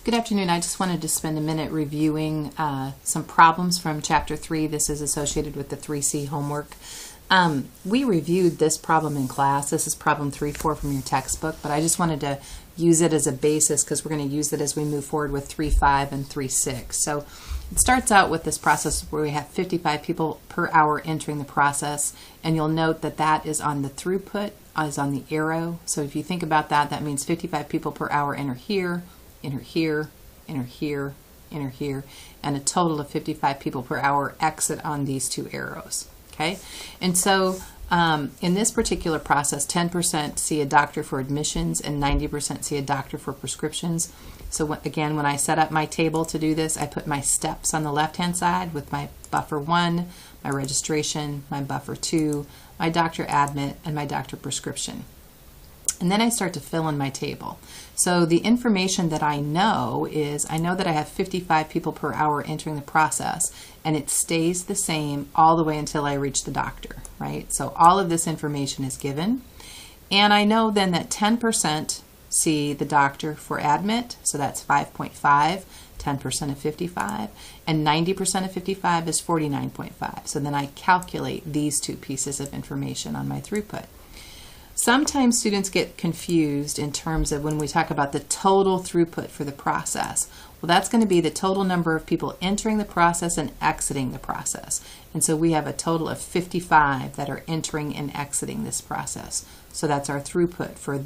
Good afternoon. I just wanted to spend a minute reviewing some problems from Chapter 3. This is associated with the 3C homework. We reviewed this problem in class. This is problem 3-4 from your textbook, but I just wanted to use it as a basis because we're going to use it as we move forward with 3-5 and 3-6. So it starts out with this process where we have 55 people per hour entering the process, and you'll note that that is on the throughput, is on the arrow. So if you think about that, that means 55 people per hour enter here, enter here, enter here, enter here, and a total of 55 people per hour exit on these two arrows. Okay, and so in this particular process, 10% see a doctor for admissions and 90% see a doctor for prescriptions. So again, when I set up my table to do this, I put my steps on the left-hand side with my buffer 1, my registration, my buffer 2, my doctor admit, and my doctor prescription. And then I start to fill in my table. So the information that I know is, I know that I have 55 people per hour entering the process, and it stays the same all the way until I reach the doctor, right? So all of this information is given. And I know then that 10% see the doctor for admit, so that's 5.5, 10% of 55, and 90% of 55 is 49.5. So then I calculate these two pieces of information on my throughput. Sometimes students get confused in terms of when we talk about the total throughput for the process. Well, that's going to be the total number of people entering the process and exiting the process. And so we have a total of 55 that are entering and exiting this process. So that's our throughput for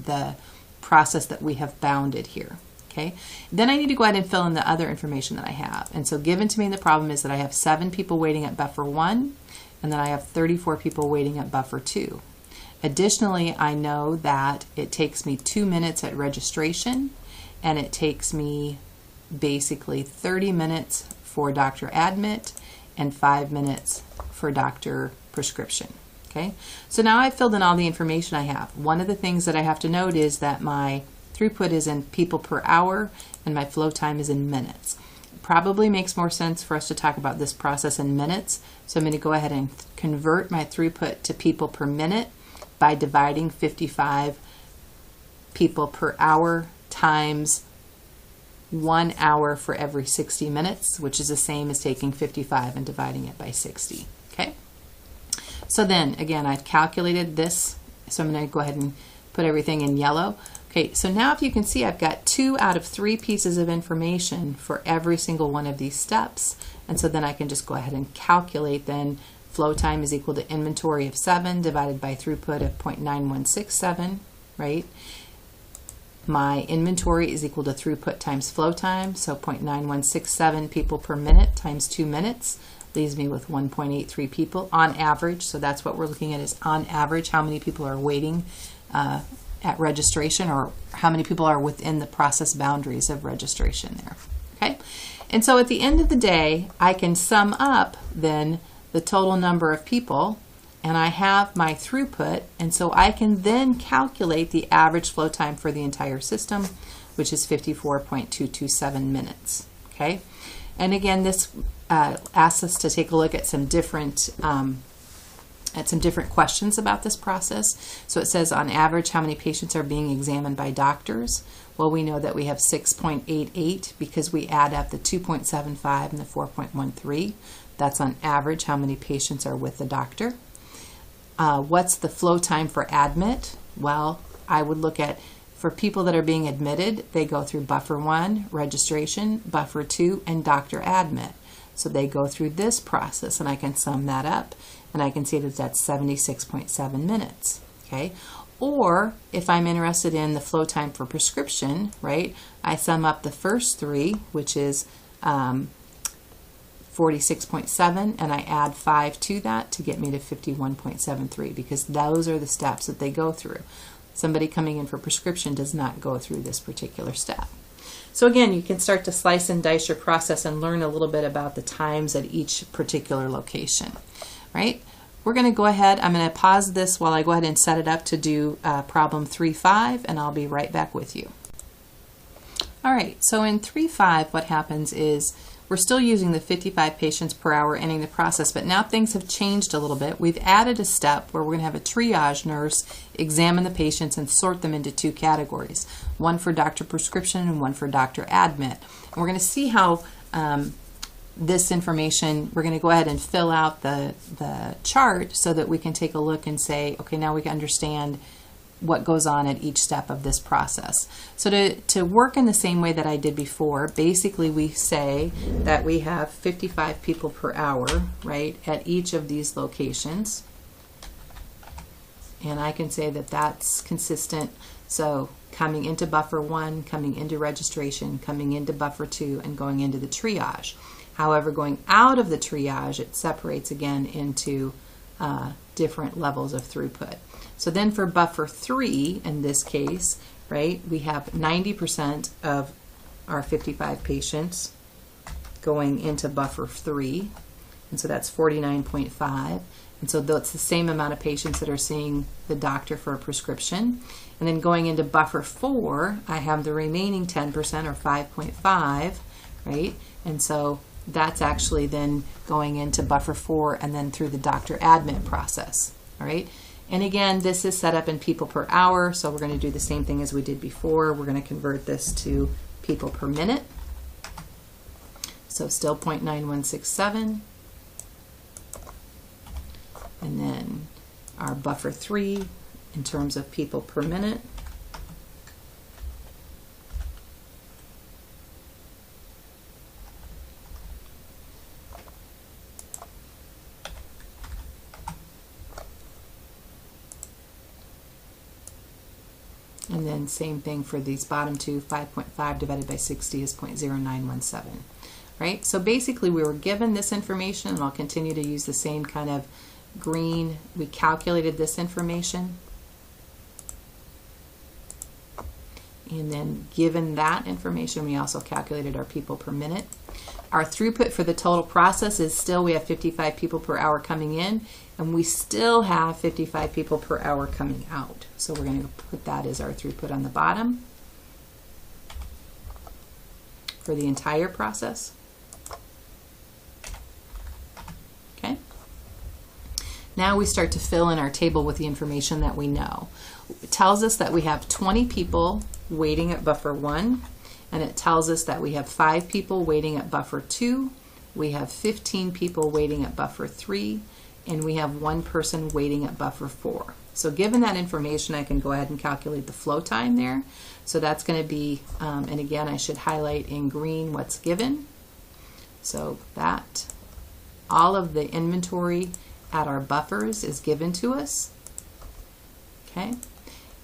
the process that we have bounded here. Okay. Then I need to go ahead and fill in the other information that I have. And so given to me in the problem is that I have 7 people waiting at buffer 1, and then I have 34 people waiting at buffer 2. Additionally, I know that it takes me 2 minutes at registration, and it takes me basically 30 minutes for doctor admit and 5 minutes for doctor prescription. Okay, so now I've filled in all the information I have. One of the things that I have to note is that my throughput is in people per hour and my flow time is in minutes. It probably makes more sense for us to talk about this process in minutes, so I'm going to go ahead and convert my throughput to people per minute by dividing 55 people per hour times 1 hour for every 60 minutes, which is the same as taking 55 and dividing it by 60. Okay. So then again, I've calculated this, so I'm going to go ahead and put everything in yellow. Okay, so now if you can see, I've got 2 out of 3 pieces of information for every single one of these steps, and so then I can just go ahead and calculate then flow time is equal to inventory of 7 divided by throughput of 0.9167, right? My inventory is equal to throughput times flow time, so 0.9167 people per minute times 2 minutes leaves me with 1.83 people on average. So that's what we're looking at, is on average how many people are waiting at registration, or how many people are within the process boundaries of registration there. Okay, and so at the end of the day, I can sum up then the total number of people, and I have my throughput, and so I can then calculate the average flow time for the entire system, which is 54.227 minutes. Okay, and again, this asks us to take a look at some different questions about this process. So it says, on average, how many patients are being examined by doctors? Well, we know that we have 6.88 because we add up the 2.75 and the 4.13. That's on average how many patients are with the doctor. What's the flow time for admit? Well, I would look at, for people that are being admitted, they go through buffer 1, registration, buffer 2, and doctor admit. So they go through this process, and I can sum that up, and I can see that that's 76.7 minutes. Okay. Or if I'm interested in the flow time for prescription, right, I sum up the first 3, which is 46.7, and I add 5 to that to get me to 51.73, because those are the steps that they go through. Somebody coming in for prescription does not go through this particular step. So again, you can start to slice and dice your process and learn a little bit about the times at each particular location, right? We're going to go ahead, I'm going to pause this while I go ahead and set it up to do problem 3-5, and I'll be right back with you. All right, so in 3-5, what happens is we're still using the 55 patients per hour ending the process, but now things have changed a little bit. We've added a step where we're going to have a triage nurse examine the patients and sort them into two categories, one for doctor prescription and one for doctor admit. And we're going to see how this information, we're going to go ahead and fill out the chart so that we can take a look and say, okay, now we can understand what goes on at each step of this process. So to work in the same way that I did before, basically we say that we have 55 people per hour, right, at each of these locations. And I can say that that's consistent. So coming into buffer 1, coming into registration, coming into buffer 2, and going into the triage. However, going out of the triage, it separates again into different levels of throughput. So then for buffer 3, in this case, right, we have 90% of our 55 patients going into buffer 3, and so that's 49.5. And so that's the same amount of patients that are seeing the doctor for a prescription. And then going into buffer 4, I have the remaining 10% or 5.5, right? And so that's actually then going into buffer 4 and then through the doctor admit process, all right? And again, this is set up in people per hour, so we're going to do the same thing as we did before. We're going to convert this to people per minute. So still 0.9167. And then our buffer 3 in terms of people per minute. And then same thing for these bottom two, 5.5 divided by 60 is 0.0917, right? So basically we were given this information, and I'll continue to use the same kind of green. We calculated this information. And then given that information, we also calculated our people per minute. Our throughput for the total process is still, we have 55 people per hour coming in, and we still have 55 people per hour coming out. So we're going to put that as our throughput on the bottom for the entire process. Okay. Now we start to fill in our table with the information that we know. It tells us that we have 20 people waiting at buffer 1, and it tells us that we have 5 people waiting at buffer 2, we have 15 people waiting at buffer 3, and we have 1 person waiting at buffer 4. So given that information, I can go ahead and calculate the flow time there. So that's going to be, and again, I should highlight in green what's given. So that all of the inventory at our buffers is given to us. Okay.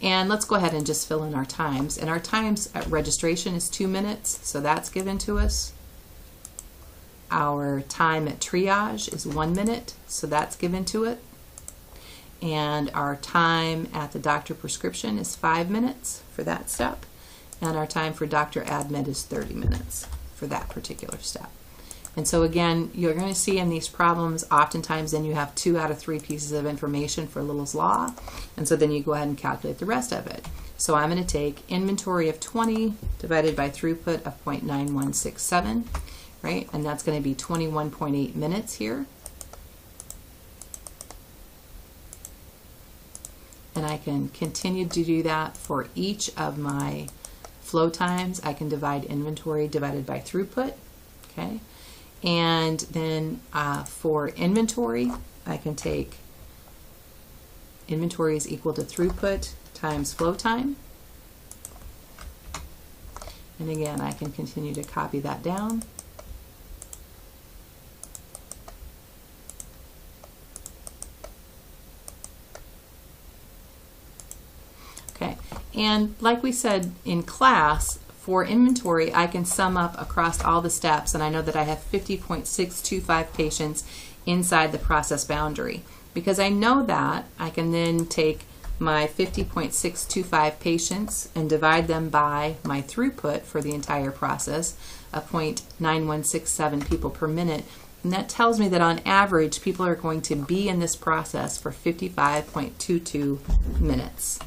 And let's go ahead and just fill in our times. And our times at registration is 2 minutes, so that's given to us. Our time at triage is 1 minute, so that's given to it. And our time at the doctor prescription is 5 minutes for that step. And our time for doctor admit is 30 minutes for that particular step. And so again, you're going to see in these problems, oftentimes then you have 2 out of 3 pieces of information for Little's Law. And so then you go ahead and calculate the rest of it. So I'm going to take inventory of 20 divided by throughput of 0.9167, right? And that's going to be 21.8 minutes here. And I can continue to do that for each of my flow times. I can divide inventory divided by throughput, okay? And then for inventory, I can take inventory is equal to throughput times flow time. And again, I can continue to copy that down. Okay, and like we said in class, for inventory, I can sum up across all the steps, and I know that I have 50.625 patients inside the process boundary. Because I know that, I can then take my 50.625 patients and divide them by my throughput for the entire process of 0.9167 people per minute. And that tells me that on average, people are going to be in this process for 55.22 minutes.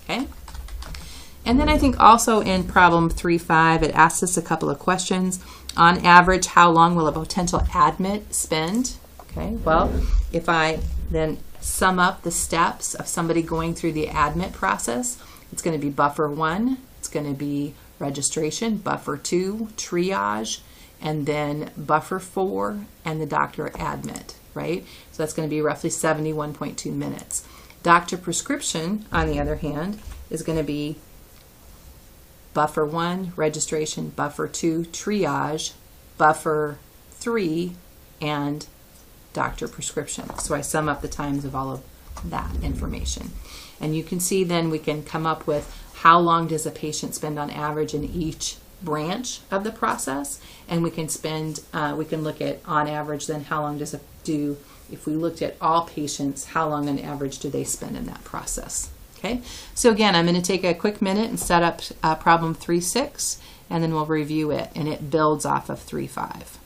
Okay? And then I think also in problem 3.5, it asks us a couple of questions. On average, how long will a potential admit spend? Okay, well, if I then sum up the steps of somebody going through the admit process, it's going to be buffer 1, it's going to be registration, buffer 2, triage, and then buffer 4, and the doctor admit, right? So that's going to be roughly 71.2 minutes. Doctor prescription, on the other hand, is going to be buffer 1, registration, buffer 2, triage, buffer 3, and doctor prescription. So I sum up the times of all of that information. And you can see then we can come up with how long does a patient spend on average in each branch of the process, and we can look at on average then how long does it do, if we looked at all patients, how long on average do they spend in that process. Okay, so again, I'm going to take a quick minute and set up problem 3.6, and then we'll review it, and it builds off of 3.5.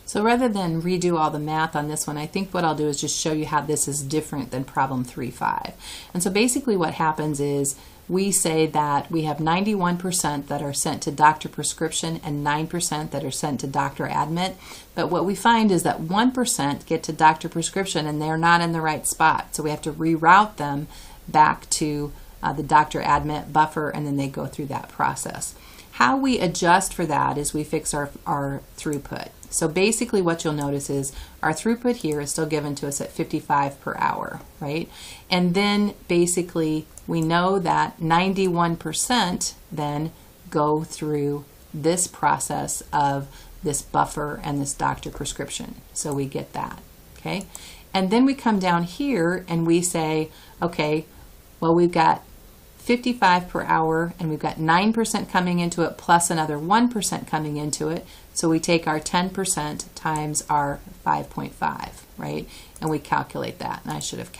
So rather than redo all the math on this one, I think what I'll do is just show you how this is different than problem 3.5. And so basically what happens is we say that we have 91% that are sent to doctor prescription and 9% that are sent to doctor admit. But what we find is that 1% get to doctor prescription and they're not in the right spot. So we have to reroute them back to the doctor admit buffer, and then they go through that process. How we adjust for that is we fix our throughput. So basically what you'll notice is our throughput here is still given to us at 55 per hour, right? And then basically we know that 91% then go through this process of this buffer and this doctor prescription. So we get that, okay? And then we come down here and we say, okay, well, we've got 55 per hour and we've got 9% coming into it plus another 1% coming into it. So we take our 10% times our 5.5, right? And we calculate that. And I should have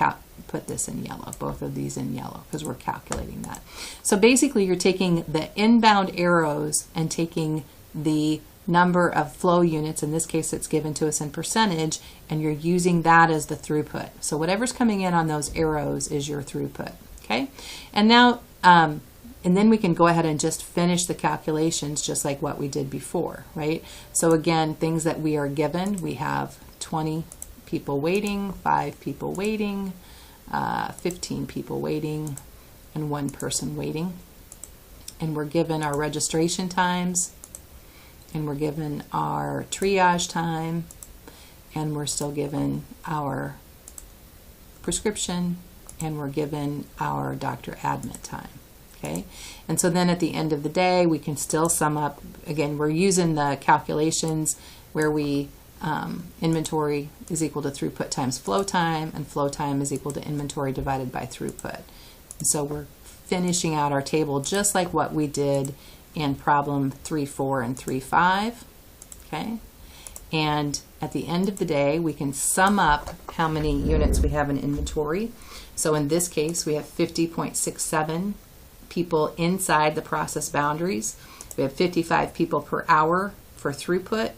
put this in yellow, both of these in yellow, because we're calculating that. So basically you're taking the inbound arrows and taking the number of flow units, in this case it's given to us in percentage, and you're using that as the throughput. So whatever's coming in on those arrows is your throughput. Okay, and now, and then we can go ahead and just finish the calculations just like what we did before, right? So again, things that we are given, we have 20 people waiting, 5 people waiting, 15 people waiting, and 1 person waiting. And we're given our registration times, and we're given our triage time, and we're still given our prescription, and we're given our doctor admit time. Okay, and so then at the end of the day we can still sum up. Again, we're using the calculations where we inventory is equal to throughput times flow time, and flow time is equal to inventory divided by throughput. And so we're finishing out our table just like what we did in problem 3.4 and 3.5. Okay, and at the end of the day we can sum up how many units we have in inventory. So in this case we have 50.67 people inside the process boundaries. We have 55 people per hour for throughput,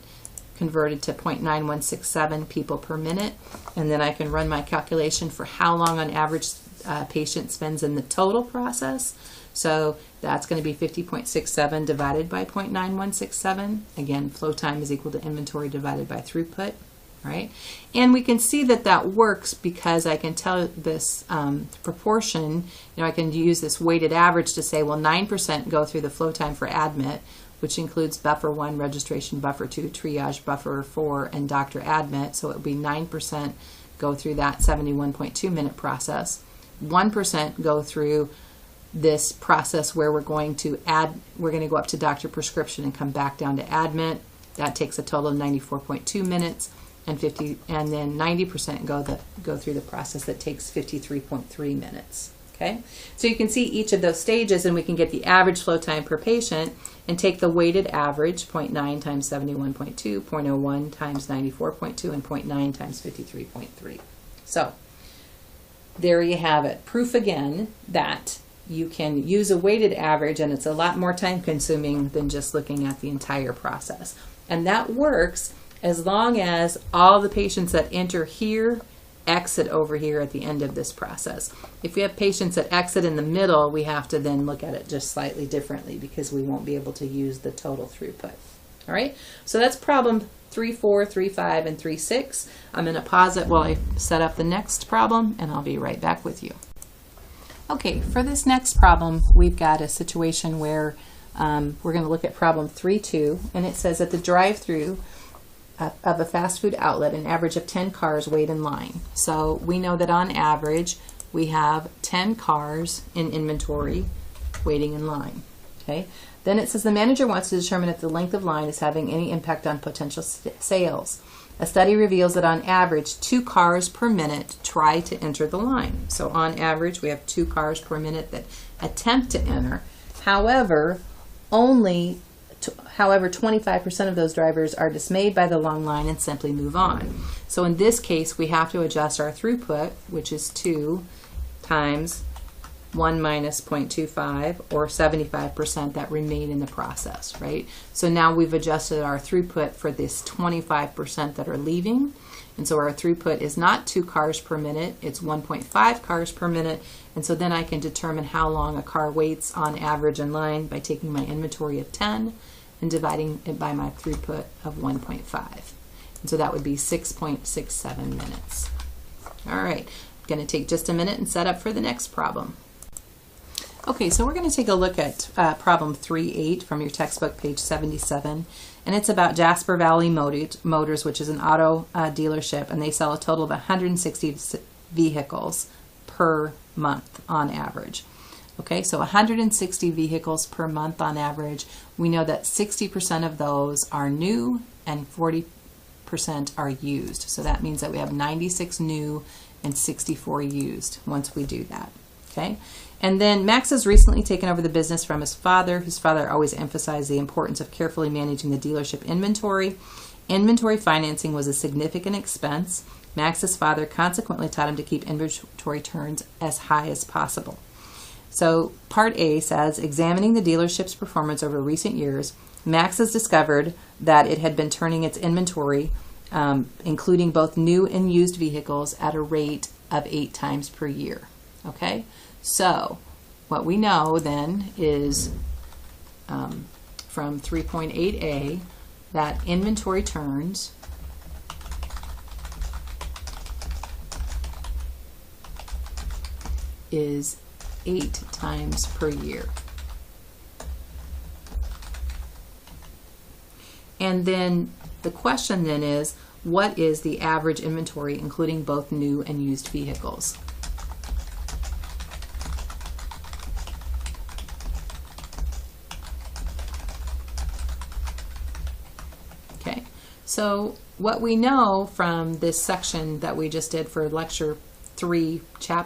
converted to 0.9167 people per minute. And then I can run my calculation for how long on average a patient spends in the total process. So that's going to be 50.67 divided by 0.9167. Again, flow time is equal to inventory divided by throughput. Right? And we can see that that works because I can tell this proportion, I can use this weighted average to say, well, 9% go through the flow time for admit, which includes buffer 1, registration, buffer 2, triage, buffer 4, and doctor admit. So it would be 9% go through that 71.2 minute process. 1% go through this process where we're going to go up to doctor prescription and come back down to admit. That takes a total of 94.2 minutes. And then 90% go through the process that takes 53.3 minutes. Okay, so you can see each of those stages, and we can get the average flow time per patient and take the weighted average, 0.9 times 71.2, 0.01 times 94.2, and 0.9 times 53.3. So there you have it. Proof again that you can use a weighted average, and it's a lot more time consuming than just looking at the entire process. And that works as long as all the patients that enter here exit over here at the end of this process. If we have patients that exit in the middle, we have to then look at it just slightly differently because we won't be able to use the total throughput. All right, so that's problem 3.4, 3.5, and 3.6. I'm going to pause it while I set up the next problem, and I'll be right back with you. Okay, for this next problem, we've got a situation where we're going to look at problem 3.2, and it says at the drive-through of a fast food outlet, an average of 10 cars wait in line. So we know that on average, we have 10 cars in inventory waiting in line. Okay. Then it says the manager wants to determine if the length of line is having any impact on potential sales. A study reveals that on average, 2 cars per minute try to enter the line. So on average, we have 2 cars per minute that attempt to enter. However, 25% of those drivers are dismayed by the long line and simply move on. So in this case, we have to adjust our throughput, which is 2 times 1 minus 0.25, or 75% that remain in the process, right? So now we've adjusted our throughput for this 25% that are leaving. And so our throughput is not 2 cars per minute, it's 1.5 cars per minute. And so then I can determine how long a car waits on average in line by taking my inventory of 10 and dividing it by my throughput of 1.5. And so that would be 6.67 minutes. All right, I'm going to take just a minute and set up for the next problem. Okay, so we're going to take a look at problem 3.8 from your textbook, page 77. And it's about Jasper Valley Motors, which is an auto dealership, and they sell a total of 160 vehicles per month on average. Okay, so 160 vehicles per month on average. We know that 60% of those are new and 40% are used. So that means that we have 96 new and 64 used once we do that. Okay, and then Max has recently taken over the business from his father. His father always emphasized the importance of carefully managing the dealership inventory. Inventory financing was a significant expense. Max's father consequently taught him to keep inventory turns as high as possible. So part A says, examining the dealership's performance over recent years, Max has discovered that it had been turning its inventory, including both new and used vehicles, at a rate of 8 times per year. Okay, so what we know then is from 3.8a that inventory turns is 8 times per year. And then the question then is, what is the average inventory including both new and used vehicles? Okay, so what we know from this section that we just did for lecture 3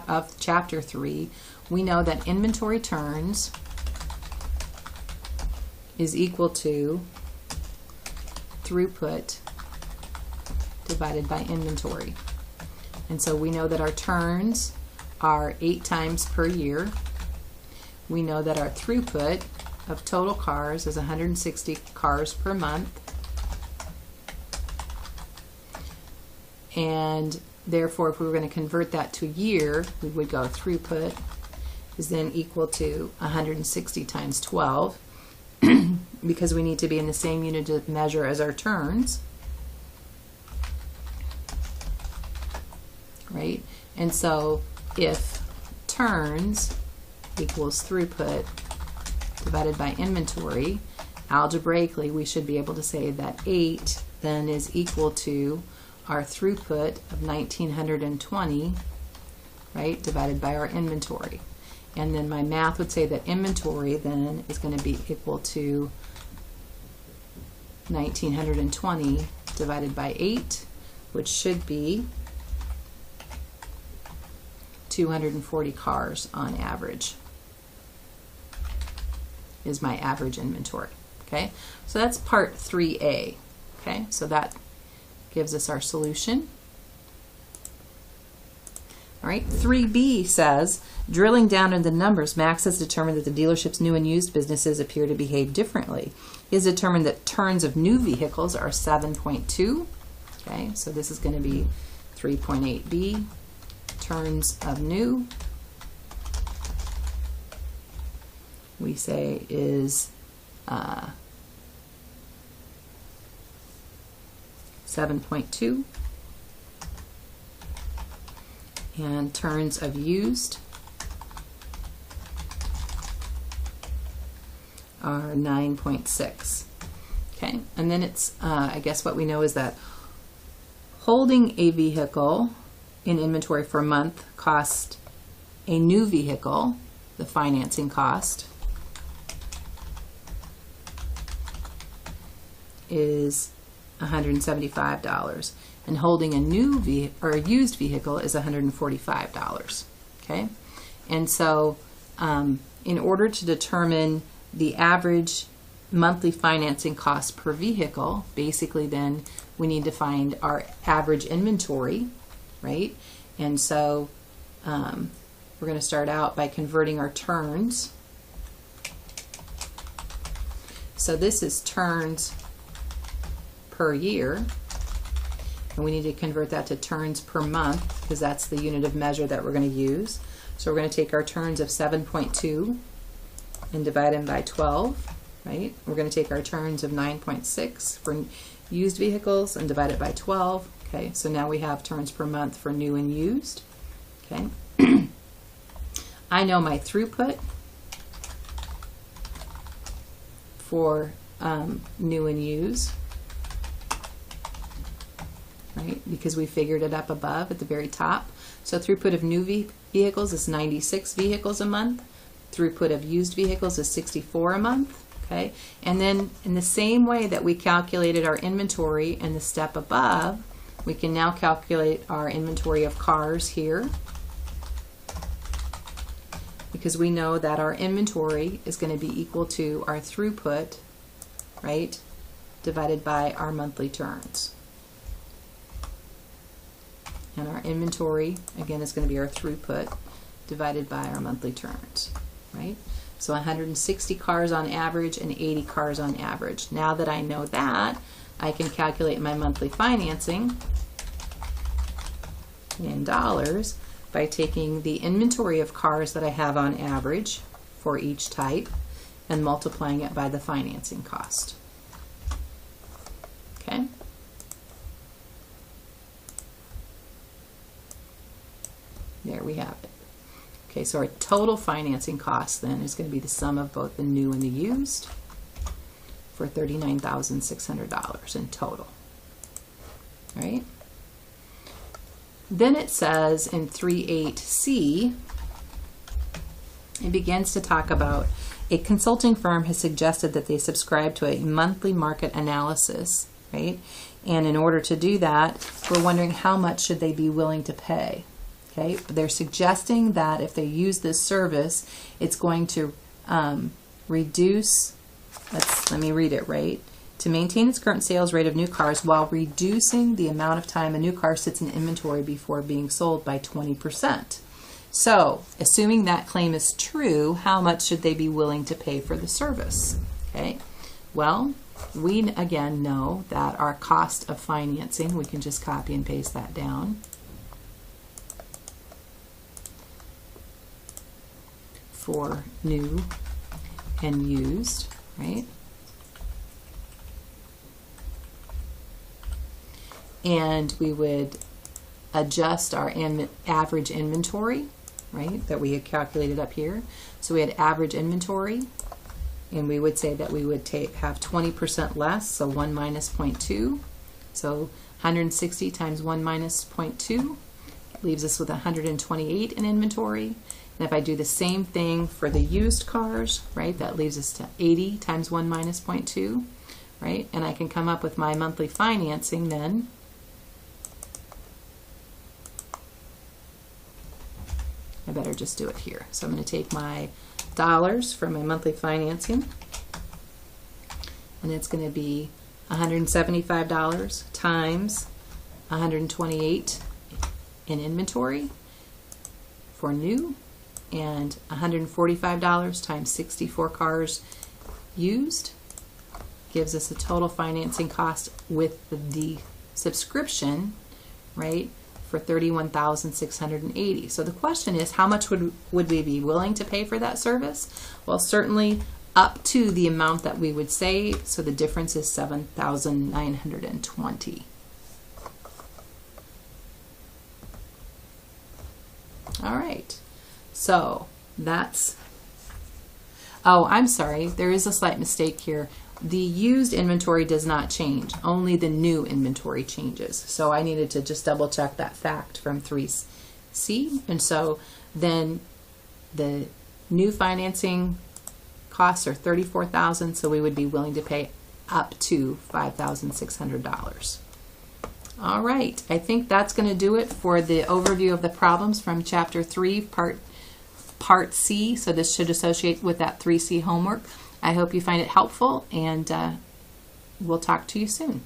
of chapter 3, we know that inventory turns is equal to throughput divided by inventory. And so we know that our turns are 8 times per year. We know that our throughput of total cars is 160 cars per month. And therefore, if we were going to convert that to year, we would go throughput is then equal to 160 times 12 because we need to be in the same unit of measure as our turns, right? And so if turns equals throughput divided by inventory, algebraically we should be able to say that 8 then is equal to our throughput of 1920, right, divided by our inventory. And then my math would say that inventory then is going to be equal to 1920 divided by 8, which should be 240 cars on average is my average inventory. Okay, so that's part 3A. Okay, so that gives us our solution. All right, 3B says, drilling down into numbers, Max has determined that the dealership's new and used businesses appear to behave differently. He has determined that turns of new vehicles are 7.2. Okay, so this is going to be 3.8b, turns of new, we say is 7.2, and turns of used are 9.6. Okay, and then it's, I guess what we know is that holding a vehicle in inventory for a month cost a new vehicle, the financing cost, is $175, and holding a new or a used vehicle is $145. Okay, and so in order to determine the average monthly financing cost per vehicle, basically then we need to find our average inventory, right? And so we're going to start out by converting our turns. So this is turns per year, and we need to convert that to turns per month because that's the unit of measure that we're going to use. So we're going to take our turns of 7.2 and divide them by 12, right? We're going to take our turns of 9.6 for used vehicles and divide it by 12. Okay, so now we have turns per month for new and used. Okay, I know my throughput for new and used, right? Because we figured it up above at the very top. So throughput of new vehicles is 96 vehicles a month. Throughput of used vehicles is 64 a month. Okay, and then in the same way that we calculated our inventory in the step above, we can now calculate our inventory of cars here, because we know that our inventory is going to be equal to our throughput, right, divided by our monthly turns. And our inventory, again, is going to be our throughput divided by our monthly turns, right? So 160 cars on average and 80 cars on average. Now that I know that, I can calculate my monthly financing in dollars by taking the inventory of cars that I have on average for each type and multiplying it by the financing cost. Okay? There we have it. Okay, so our total financing cost then is going to be the sum of both the new and the used for $39,600 in total. All right? Then it says in 3.8c, it begins to talk about a consulting firm has suggested that they subscribe to a monthly market analysis, right? And in order to do that, we're wondering how much should they be willing to pay. Okay, they're suggesting that if they use this service, it's going to reduce, let me read it right, to maintain its current sales rate of new cars while reducing the amount of time a new car sits in inventory before being sold by 20%. So, assuming that claim is true, how much should they be willing to pay for the service? Okay, well, we again know that our cost of financing, we can just copy and paste that down, for new and used, right? And we would adjust our average inventory, right, that we had calculated up here. So we had average inventory, and we would say that we would have 20% less, so 1 minus 0.2. So 160 times 1 minus 0.2 leaves us with 128 in inventory. And if I do the same thing for the used cars, right, that leaves us to 80 times 1 minus 0.2, right? And I can come up with my monthly financing then. I better just do it here. So I'm going to take my dollars for my monthly financing, and it's going to be $175 times 128 in inventory for new, and $145 times 64 cars used gives us a total financing cost with the subscription, right, for $31,680. So the question is, how much would we be willing to pay for that service? Well, certainly up to the amount that we would save, so the difference is $7,920. All right, so that's, oh, I'm sorry, there is a slight mistake here. The used inventory does not change, only the new inventory changes. So I needed to just double check that fact from 3C. And so then the new financing costs are $34,000, so we would be willing to pay up to $5,600. All right, I think that's going to do it for the overview of the problems from Chapter 3, Part C. So this should associate with that 3C homework. I hope you find it helpful, and we'll talk to you soon.